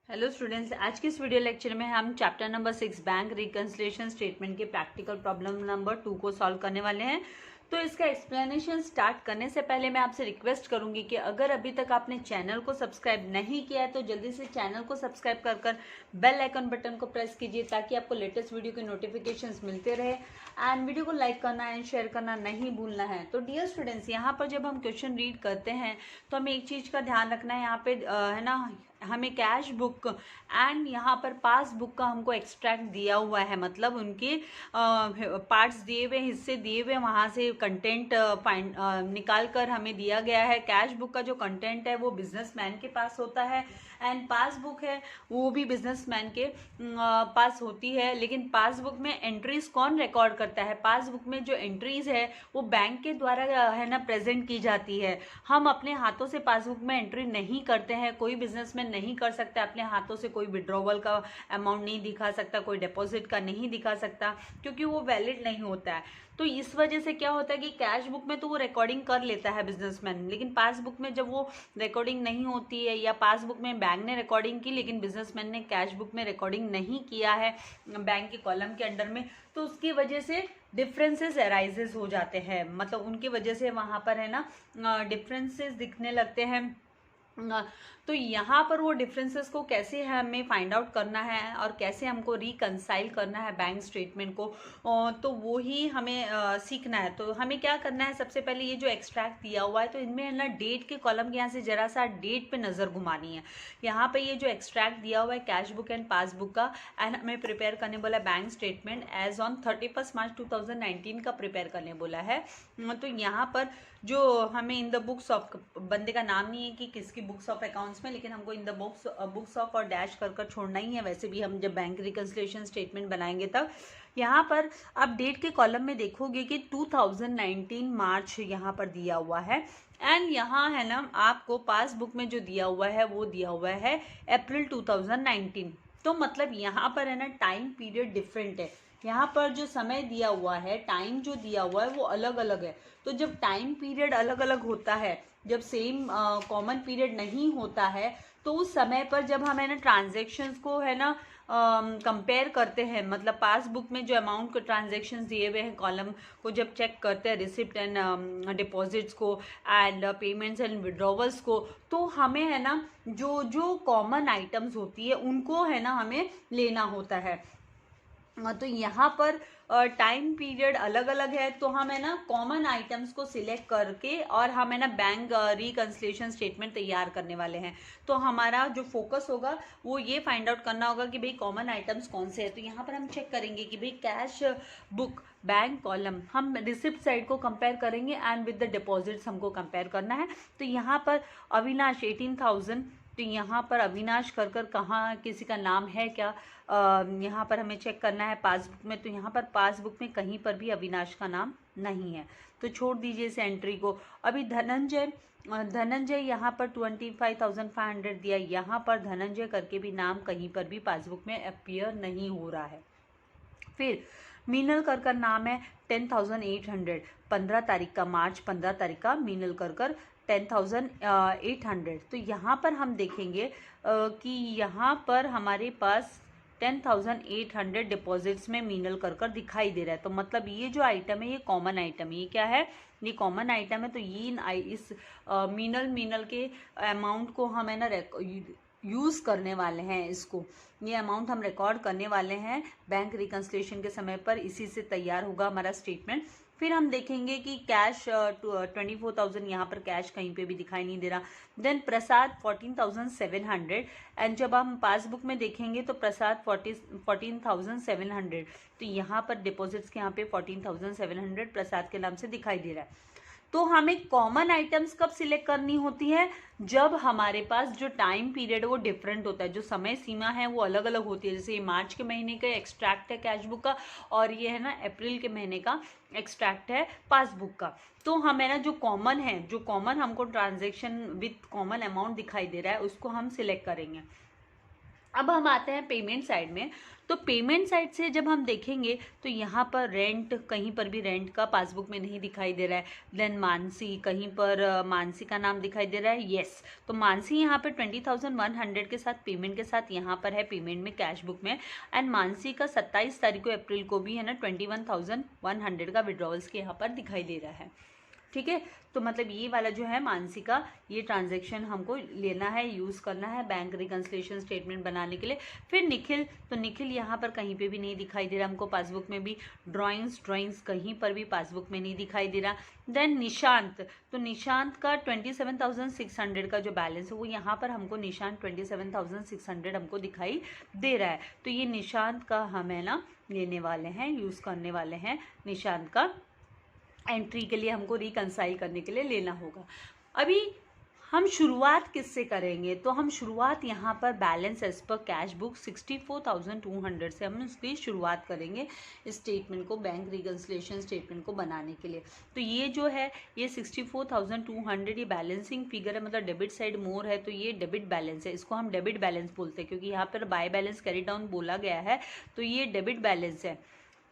Hello students, आज के इस वीडियो लेक्चर में हम chapter number 6 bank reconciliation statement के प्रैक्टिकल प्रॉब्लम नंबर 2 को सॉल्व करने वाले हैं। तो इसका एक्सप्लेनेशन स्टार्ट करने से पहले मैं आपसे रिक्वेस्ट करूंगी कि अगर अभी तक आपने चैनल को सब्सक्राइब नहीं किया है तो जल्दी से चैनल को सब्सक्राइब कर बेल आइकन बटन को प्रेस कीजिए ताकि आपको लेटेस्ट वीडियो के नोटिफिकेशंस मिलते रहे। एंड वीडियो को लाइक करना एंड शेयर करना नहीं भूलना है। तो डियर स्टूडेंट्स, यहाँ पर जब हम क्वेश्चन रीड करते हैं तो हमें एक चीज़ का ध्यान रखना है। यहाँ पे है ना, हमें कैश बुक एंड यहाँ पर पासबुक का हमको एक्सट्रैक्ट दिया हुआ है, मतलब उनके पार्ट्स दिए हुए, हिस्से दिए हुए, वहाँ से कंटेंट निकाल कर हमें दिया गया है। कैश बुक का जो कंटेंट है वो बिजनेसमैन के पास होता है एंड पासबुक है वो भी बिजनेसमैन के पास होती है। लेकिन पासबुक में एंट्रीज कौन रिकॉर्ड करता है? पासबुक में जो एंट्रीज है वो बैंक के द्वारा है ना प्रेजेंट की जाती है। हम अपने हाथों से पासबुक में एंट्री नहीं करते हैं। कोई बिजनेसमैन नहीं कर सकता अपने हाथों से, कोई विड्रॉवल का अमाउंट नहीं दिखा सकता, कोई डिपॉजिट का नहीं दिखा सकता, क्योंकि वो वैलिड नहीं होता है। तो इस वजह से क्या होता है कि कैश बुक में तो वो रिकॉर्डिंग कर लेता है बिजनेसमैन, लेकिन पासबुक में जब वो रिकॉर्डिंग नहीं होती है, या पासबुक में बैंक ने रिकॉर्डिंग की लेकिन बिजनेसमैन ने कैश बुक में रिकॉर्डिंग नहीं किया है बैंक के कॉलम के अंडर में, तो उसकी वजह से डिफरेंसेस अराइजेस हो जाते हैं। मतलब उनकी वजह से वहाँ पर है ना डिफरेंसेस दिखने लगते हैं। तो यहाँ पर वो डिफरेंसेस को कैसे हमें फाइंड आउट करना है और कैसे हमको रिकंसाइल करना है बैंक स्टेटमेंट को, तो वो ही हमें सीखना है। तो हमें क्या करना है, सबसे पहले ये जो एक्सट्रैक्ट दिया हुआ है तो इनमें है ना डेट के कॉलम के यहाँ से जरा सा डेट पे नज़र घुमानी है। यहाँ पे ये जो एक्सट्रैक्ट दिया हुआ है कैश बुक एंड पासबुक का, एंड हमें प्रिपेयर करने बोला बैंक स्टेटमेंट एज ऑन 31 मार्च 2019 का प्रिपेयर करने बोला है। तो यहाँ पर जो हमें इन द बुक्स ऑफ, बंदे का नाम नहीं है कि किसकी बुक्स ऑफ अकाउंट्स में, लेकिन हमको इन द बुक्स ऑफ और डैश कर छोड़ना ही है। वैसे भी हम जब बैंक रिकंसिलिएशन स्टेटमेंट बनाएंगे तब यहाँ पर आप डेट के कॉलम में देखोगे कि 2019 मार्च यहाँ पर दिया हुआ है। एंड यहाँ है ना आपको पासबुक में जो दिया हुआ है वो दिया हुआ है अप्रैल 2019। तो मतलब यहाँ पर है ना टाइम पीरियड डिफरेंट है। यहाँ पर जो समय दिया हुआ है, टाइम जो दिया हुआ है वो अलग अलग है। तो जब टाइम पीरियड अलग अलग होता है, जब सेम कॉमन पीरियड नहीं होता है, तो उस समय पर जब हम है ना ट्रांजेक्शन्स को है ना कंपेयर करते हैं, मतलब पासबुक में जो अमाउंट को ट्रांजेक्शन्स दिए हुए हैं कॉलम को जब चेक करते हैं, रिसिप्ट एंड डिपॉजिट्स को एंड पेमेंट्स एंड विड्रॉवल्स को, तो हमें है ना जो जो कॉमन आइटम्स होती है उनको है ना हमें लेना होता है। तो यहाँ पर टाइम पीरियड अलग अलग है, तो हम है ना कॉमन आइटम्स को सिलेक्ट करके और हम है ना बैंक रिकंसिलिएशन स्टेटमेंट तैयार करने वाले हैं। तो हमारा जो फोकस होगा वो ये फाइंड आउट करना होगा कि भाई कॉमन आइटम्स कौन से हैं। तो यहाँ पर हम चेक करेंगे कि भाई कैश बुक बैंक कॉलम, हम रिसिप्ट साइड को कंपेयर करेंगे एंड विद द डिपॉजिट्स हमको कंपेयर करना है। तो यहाँ पर अविनाश 18,000, तो यहाँ पर अविनाश कर कहाँ किसी का नाम है क्या, यहाँ पर हमें चेक करना है पासबुक में। तो यहाँ पर पासबुक में कहीं पर भी अविनाश का नाम नहीं है, तो छोड़ दीजिए इस एंट्री को। अभी धनंजय यहाँ पर 25,500 दिया, यहाँ पर धनंजय करके भी नाम कहीं पर भी पासबुक में अपीयर नहीं हो रहा है। फिर मीनल कर नाम है 10,800, 15 तारीख का, मार्च 15 तारीख का मीनल कर 10,800। तो यहाँ पर हम देखेंगे कि यहाँ पर हमारे पास 10,800 डिपॉजिट्स में मीनल कर दिखाई दे रहा है। तो मतलब ये जो आइटम है ये कॉमन आइटम है। ये क्या है? ये कॉमन आइटम है। तो ये इस मीनल के अमाउंट को हम है ना यूज़ करने वाले हैं। इसको, ये अमाउंट हम रिकॉर्ड करने वाले हैं बैंक रिकंसिलिएशन के समय पर। इसी से तैयार होगा हमारा स्टेटमेंट। फिर हम देखेंगे कि कैश 24,000, यहाँ पर कैश कहीं पे भी दिखाई नहीं दे रहा। देन प्रसाद 14,700, एंड जब हम पासबुक में देखेंगे तो प्रसाद 14,700। तो यहाँ पर डिपॉजिट्स के यहाँ पे 14,700 प्रसाद के नाम से दिखाई दे रहा है। तो हमें कॉमन आइटम्स कब सिलेक्ट करनी होती है? जब हमारे पास जो टाइम पीरियड है वो डिफरेंट होता है, जो समय सीमा है वो अलग अलग होती है। जैसे ये मार्च के महीने का एक्सट्रैक्ट है कैश बुक का, और ये है ना अप्रैल के महीने का एक्सट्रैक्ट है पासबुक का। तो हमें ना जो कॉमन है, जो कॉमन हमको ट्रांजेक्शन विथ कॉमन अमाउंट दिखाई दे रहा है उसको हम सिलेक्ट करेंगे। अब हम आते हैं पेमेंट साइड में। तो पेमेंट साइड से जब हम देखेंगे तो यहाँ पर रेंट, कहीं पर भी रेंट का पासबुक में नहीं दिखाई दे रहा है। देन मानसी, कहीं पर मानसी का नाम दिखाई दे रहा है, यस। तो मानसी यहाँ पर 20,100 के साथ पेमेंट के साथ यहाँ पर है पेमेंट में, कैश बुक में। एंड मानसी का 27 तारीख को अप्रैल को भी है ना 21,100 का विड्रॉवल्स के यहाँ पर दिखाई दे रहा है। ठीक है, तो मतलब ये वाला जो है मानसी का ये ट्रांजैक्शन हमको लेना है, यूज़ करना है बैंक रिकन्सिलिएशन स्टेटमेंट बनाने के लिए। फिर निखिल, तो निखिल यहाँ पर कहीं पे भी नहीं दिखाई दे रहा हमको पासबुक में भी। ड्राइंग्स कहीं पर भी पासबुक में नहीं दिखाई दे रहा। देन निशांत, तो निशांत का 27,600 का जो बैलेंस है वो यहाँ पर हमको निशांत 27,600 हमको दिखाई दे रहा है। तो ये निशांत का हम है ना लेने वाले हैं, यूज़ करने वाले हैं। निशांत का एंट्री के लिए हमको रिकंसाइल करने के लिए लेना होगा। अभी हम शुरुआत किससे करेंगे, तो हम शुरुआत यहाँ पर balance as per cash book 64,200 से हम इसकी शुरुआत करेंगे स्टेटमेंट को, बैंक रिकंसिलिएशन स्टेटमेंट को बनाने के लिए। तो ये जो है ये 64,200 ये बैलेंसिंग फिगर है, मतलब डेबिट साइड मोर है, तो ये डेबिट बैलेंस है। इसको हम डेबिट बैलेंस बोलते हैं क्योंकि यहाँ पर बाय बैलेंस कैरी डाउन बोला गया है, तो ये डेबिट बैलेंस है।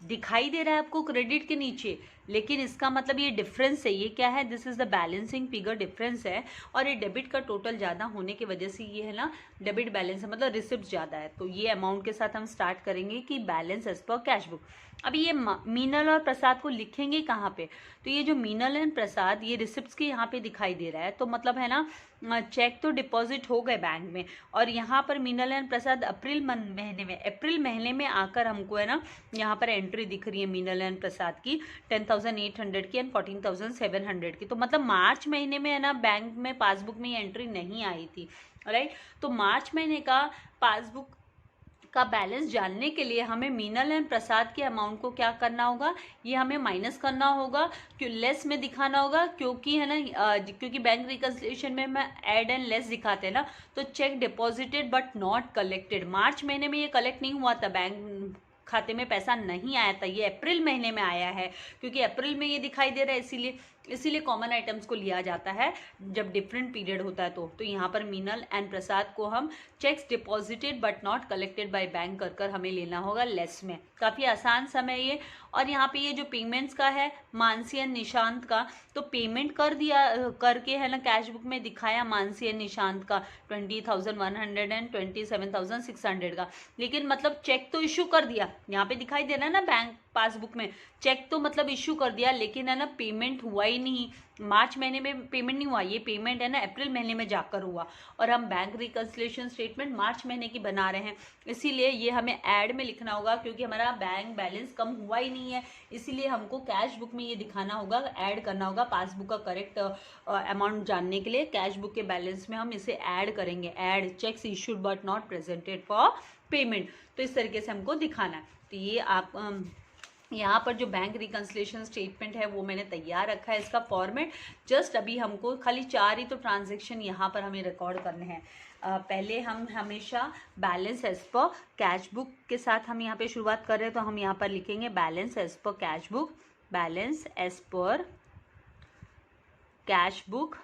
दिखाई दे रहा है आपको क्रेडिट के नीचे, लेकिन इसका मतलब ये डिफरेंस है। ये क्या है, this is the balancing figure difference है। और ये डेबिट का टोटल ज़्यादा होने की वजह से ये है ना डेबिट बैलेंस है, मतलब रिसिप्ट ज़्यादा है। तो ये अमाउंट के साथ हम स्टार्ट करेंगे कि balance as per cash book. अभी ये मीनल और प्रसाद को लिखेंगे कहाँ पे, तो ये जो मीनल एंड प्रसाद ये रिसिप्ट्स के यहाँ पे दिखाई दे रहा है, तो मतलब है ना चेक तो डिपॉजिट हो गए बैंक में, और यहाँ पर मीनल एंड प्रसाद अप्रैल महीने में आकर हमको है ना यहाँ पर एंट्री दिख रही है मीनल एंड प्रसाद की 10,800 की एंड 14,700 की। तो मतलब मार्च महीने में है ना बैंक में पासबुक में ये एंट्री नहीं आई थी, राइट। तो मार्च महीने का पासबुक का बैलेंस जानने के लिए हमें मीनल एंड प्रसाद के अमाउंट को क्या करना होगा, ये हमें माइनस करना होगा, क्यों लेस में दिखाना होगा, क्योंकि है ना क्योंकि बैंक रिकन्सिलिएशन में मैं ऐड एंड लेस दिखाते हैं ना। तो cheque deposited but not collected, मार्च महीने में ये कलेक्ट नहीं हुआ था, बैंक खाते में पैसा नहीं आया था, ये अप्रैल महीने में आया है, क्योंकि अप्रैल में ये दिखाई दे रहा है, इसीलिए कॉमन आइटम्स को लिया जाता है जब डिफरेंट पीरियड होता है। तो यहाँ पर मीनल एंड प्रसाद को हम checks deposited but not collected by bank कर हमें लेना होगा लेस में। काफ़ी आसान समय ये। और यहाँ पे ये जो पेमेंट्स का है मानसी एंड निशांत का, तो पेमेंट कर दिया करके है ना कैश बुक में दिखाया मानसी एंड निशांत का 20,100 एंड 27,600 का, लेकिन मतलब चेक तो इशू कर दिया, यहाँ पे दिखाई दे रहा है ना बैंक पासबुक में चेक तो मतलब इशू कर दिया, लेकिन है ना पेमेंट हुआ ही नहीं। मार्च महीने में पेमेंट नहीं हुआ, ये पेमेंट है ना अप्रैल महीने में जाकर हुआ, और हम बैंक रिकन्सिलिएशन स्टेटमेंट मार्च महीने की बना रहे हैं, इसीलिए ये हमें ऐड में लिखना होगा, क्योंकि हमारा बैंक बैलेंस कम हुआ ही नहीं है, इसीलिए हमको कैश बुक में ये दिखाना होगा, ऐड करना होगा पासबुक का करेक्ट अमाउंट जानने के लिए। कैश बुक के बैलेंस में हम इसे ऐड करेंगे, add cheques issued but not presented for payment, तो इस तरीके से हमको दिखाना है। तो ये आप यहाँ पर जो बैंक रिकन्सिलिएशन स्टेटमेंट है वो मैंने तैयार रखा है, इसका फॉर्मेट जस्ट अभी हमको खाली 4 ही तो ट्रांजैक्शन यहाँ पर हमें रिकॉर्ड करने हैं। पहले हम हमेशा balance as per cash book के साथ हम यहाँ पे शुरुआत कर रहे हैं, तो हम यहाँ पर लिखेंगे balance as per cash book, balance as per cash book,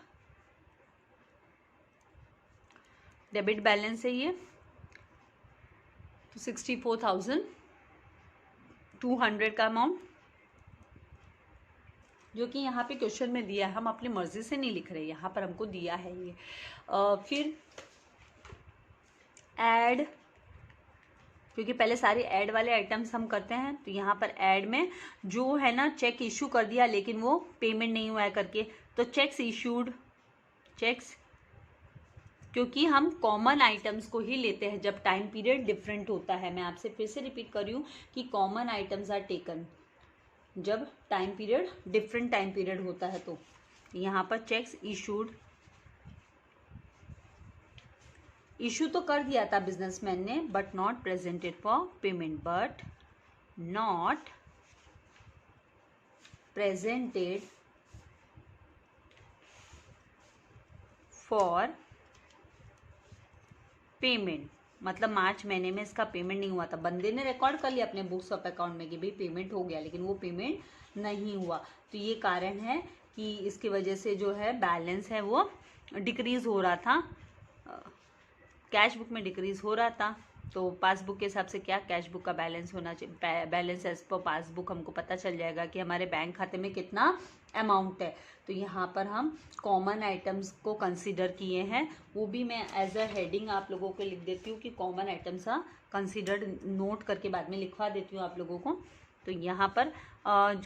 debit balance है ये, तो 64,200 का अमाउंट जो कि यहाँ पे क्वेश्चन में दिया है, हम अपनी मर्जी से नहीं लिख रहे, यहाँ पर हमको दिया है ये। फिर ऐड, क्योंकि पहले सारे ऐड वाले आइटम्स हम करते हैं, तो यहाँ पर ऐड में जो है ना चेक इशू कर दिया लेकिन वो पेमेंट नहीं हुआ है करके, तो चेक्स इशूड, चेक्स, क्योंकि हम कॉमन आइटम्स को ही लेते हैं जब टाइम पीरियड डिफरेंट होता है। मैं आपसे फिर से रिपीट कर रही हूँ कि कॉमन आइटम्स आर टेकन जब time period different time period होता है। तो यहाँ पर चेक्स इशूड, इशू तो कर दिया था बिजनेसमैन ने, but not presented for payment, but not presented for payment, मतलब मार्च महीने में इसका पेमेंट नहीं हुआ था। बंदे ने रिकॉर्ड कर लिया अपने बुक्स ऑफ अकाउंट में कि भाई पेमेंट हो गया, लेकिन वो पेमेंट नहीं हुआ। तो ये कारण है कि इसकी वजह से जो है बैलेंस है वो डिक्रीज हो रहा था, कैश बुक में डिक्रीज हो रहा था। तो पासबुक के हिसाब से क्या कैश बुक का बैलेंस होना चाहिए, बैलेंस एज पर पासबुक हमको पता चल जाएगा कि हमारे बैंक खाते में कितना अमाउंट है। तो यहाँ पर हम कॉमन आइटम्स को कंसीडर किए हैं, वो भी मैं एज अ हेडिंग आप लोगों को लिख देती हूँ कि common items are considered, note करके बाद में लिखवा देती हूँ आप लोगों को। तो यहाँ पर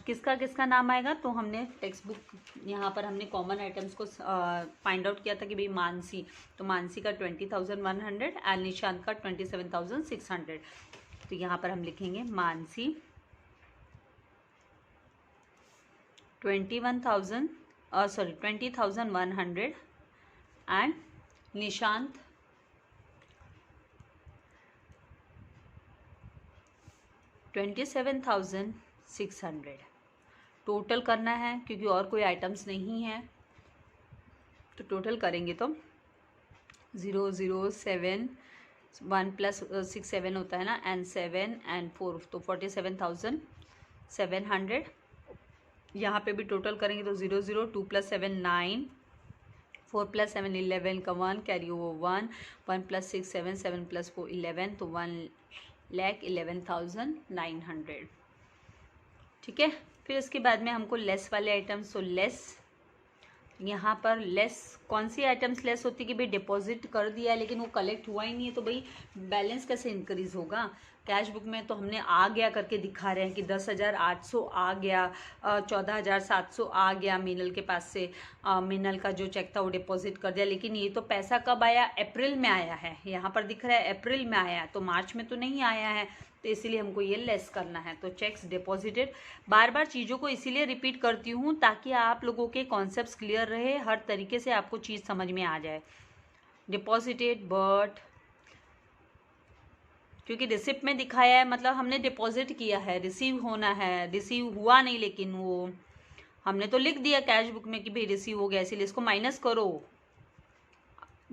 किसका किसका नाम आएगा, तो हमने टेक्स्ट बुक यहाँ पर हमने कॉमन आइटम्स को फाइंड आउट किया था कि भाई मानसी, तो मानसी का 20,100 एंड निशांत का 27,600। तो यहाँ पर हम लिखेंगे मानसी 20,100 एंड निशांत 27,600। टोटल करना है क्योंकि और कोई आइटम्स नहीं है, तो टोटल करेंगे तो 007 1 + 6 7 होता है ना, एंड 7 एंड 4 तो 47,700। यहाँ पे भी टोटल करेंगे तो 0 2 + 7 9 4 + 7 11 का 1 कैरी ओवर 1 + 6 7 7 + 4 11 तो 1,11,900। ठीक है, फिर उसके बाद में हमको लेस वाले आइटम्स, तो लेस यहाँ पर लेस कौन सी आइटम्स लेस होती है कि भाई डिपॉजिट कर दिया है लेकिन वो कलेक्ट हुआ ही नहीं है, तो भाई बैलेंस कैसे इंक्रीज होगा। कैश बुक में तो हमने आ गया करके दिखा रहे हैं कि 10,800 आ गया, 14,700 आ गया मीनल के पास से, मीनल का जो चेक था वो डिपॉजिट कर दिया, लेकिन ये तो पैसा कब आया, अप्रैल में आया है, यहाँ पर दिख रहा है अप्रैल में आया, तो मार्च में तो नहीं आया है, तो इसीलिए हमको ये लेस करना है। तो चेक्स डिपॉजिटेड, बार बार चीज़ों को इसीलिए रिपीट करती हूँ ताकि आप लोगों के कॉन्सेप्ट्स क्लियर रहे, हर तरीके से आपको चीज़ समझ में आ जाए। डिपॉजिटेड बट क्योंकि रिसिप्ट में दिखाया है मतलब हमने डिपॉजिट किया है, रिसीव होना है, रिसीव हुआ नहीं, लेकिन वो हमने तो लिख दिया कैश बुक में कि भाई रिसीव हो गया, इसीलिए इसको माइनस करो।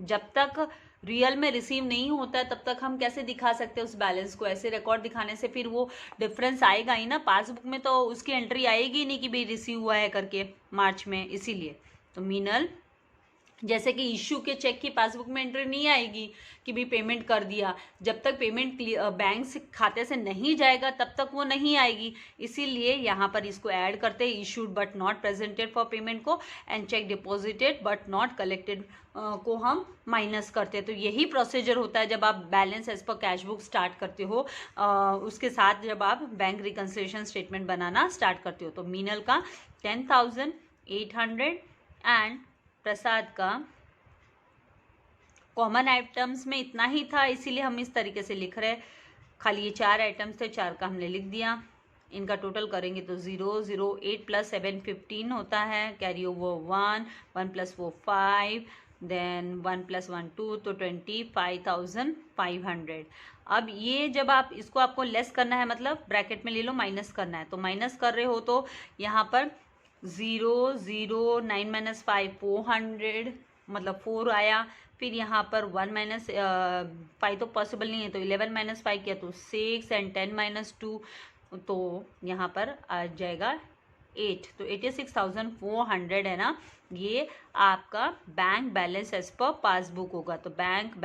जब तक रियल में रिसीव नहीं होता है तब तक हम कैसे दिखा सकते हैं उस बैलेंस को, ऐसे रिकॉर्ड दिखाने से फिर वो डिफरेंस आएगा ही ना, पासबुक में तो उसकी एंट्री आएगी नहीं कि भाई रिसीव हुआ है करके मार्च में, इसीलिए। तो मीनल जैसे कि इश्यू के चेक की पासबुक में एंट्री नहीं आएगी कि भाई पेमेंट कर दिया, जब तक पेमेंट बैंक से खाते से नहीं जाएगा तब तक वो नहीं आएगी, इसीलिए यहाँ पर इसको ऐड करते हैं, issued but not presented for payment को, and cheque deposited but not collected को हम माइनस करते हैं। तो यही प्रोसीजर होता है जब आप balance as per cash book start करते हो, उसके साथ जब आप बैंक रिकंसिलिएशन स्टेटमेंट बनाना स्टार्ट करते हो। तो मीनल का 10,800 एंड प्रसाद का कॉमन आइटम्स में इतना ही था, इसीलिए हम इस तरीके से लिख रहे हैं, खाली ये 4 आइटम्स थे, 4 का हमने लिख दिया। इनका टोटल करेंगे तो 0 0 8 + 7 15 होता है, कैरी ओवर 1 1 + 4 5 देन 1 + 1 2 तो 25,500। अब ये जब आप इसको आपको लेस करना है, मतलब ब्रैकेट में ले लो माइनस करना है, तो माइनस कर रहे हो तो यहाँ पर 0 0 9 - 5 400 मतलब 4 आया, फिर यहाँ पर 1 - 5 तो पॉसिबल नहीं है, तो 11 - 5 किया तो 6 एंड 10 - 2 तो यहाँ पर आ जाएगा 8, तो 86,400 है ना, ये आपका bank balance as per passbook होगा। तो बैंक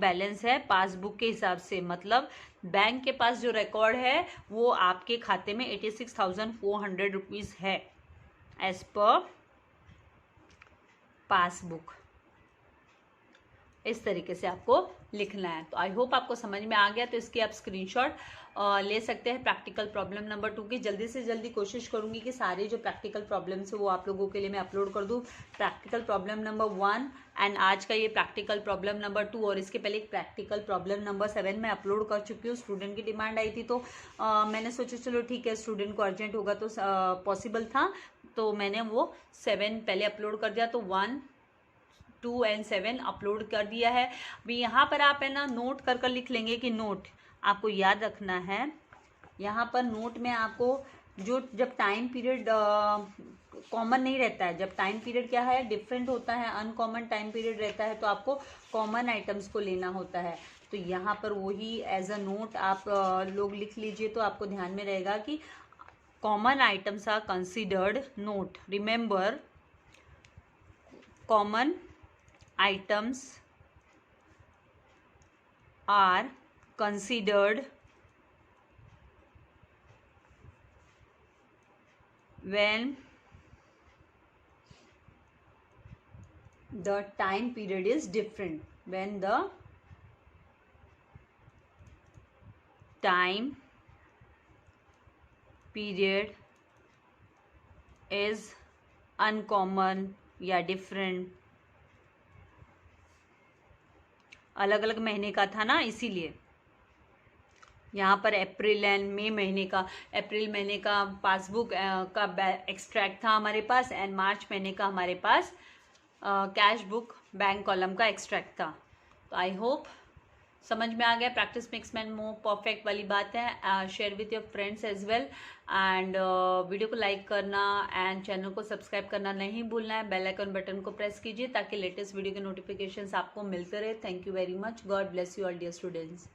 बैलेंस है पासबुक के हिसाब से, मतलब बैंक के पास जो रिकॉर्ड है वो आपके खाते में 86,400 रुपीज़ है एज पर पासबुक। इस तरीके से आपको लिखना है। तो आई होप आपको समझ में आ गया। तो इसकी आप स्क्रीनशॉट ले सकते हैं प्रैक्टिकल प्रॉब्लम नंबर 2 की। जल्दी से जल्दी कोशिश करूंगी कि सारे जो प्रैक्टिकल प्रॉब्लम्स है वो आप लोगों के लिए मैं अपलोड कर दूं। प्रैक्टिकल प्रॉब्लम नंबर 1 एंड आज का ये प्रैक्टिकल प्रॉब्लम नंबर 2, और इसके पहले एक प्रैक्टिकल प्रॉब्लम नंबर 7 मैं अपलोड कर चुकी हूँ। स्टूडेंट की डिमांड आई थी तो मैंने सोचा चलो ठीक है, स्टूडेंट को अर्जेंट होगा तो पॉसिबल था, तो मैंने वो 7 पहले अपलोड कर दिया। तो 1 2 एंड 7 अपलोड कर दिया है। अभी यहाँ पर आप है ना नोट कर लिख लेंगे कि नोट आपको याद रखना है। यहाँ पर नोट में आपको जो जब टाइम पीरियड कॉमन नहीं रहता है, जब टाइम पीरियड क्या है डिफरेंट होता है, अनकॉमन टाइम पीरियड रहता है, तो आपको कॉमन आइटम्स को लेना होता है। तो यहाँ पर वही एज अ नोट आप लोग लिख लीजिए, तो आपको ध्यान में रहेगा कि common items are considered not. Remember common items are considered when the time period is different. When the time period is uncommon या different. अलग अलग महीने का था ना, इसीलिए यहाँ पर अप्रैल एंड मई महीने का, अप्रैल महीने का पासबुक का एक्सट्रैक्ट था हमारे पास, एंड मार्च महीने का हमारे पास कैश बुक बैंक कॉलम का एक्सट्रैक्ट था. तो आई होप समझ में आ गया. Practice makes man more perfect वाली बात है. Share with your friends as well, and video को लाइक करना एंड चैनल को सब्सक्राइब करना नहीं भूलना है. बेल आइकन बटन को प्रेस कीजिए ताकि लेटेस्ट वीडियो के नोटिफिकेशंस आपको मिलते रहे. Thank you very much. God bless you all dear students.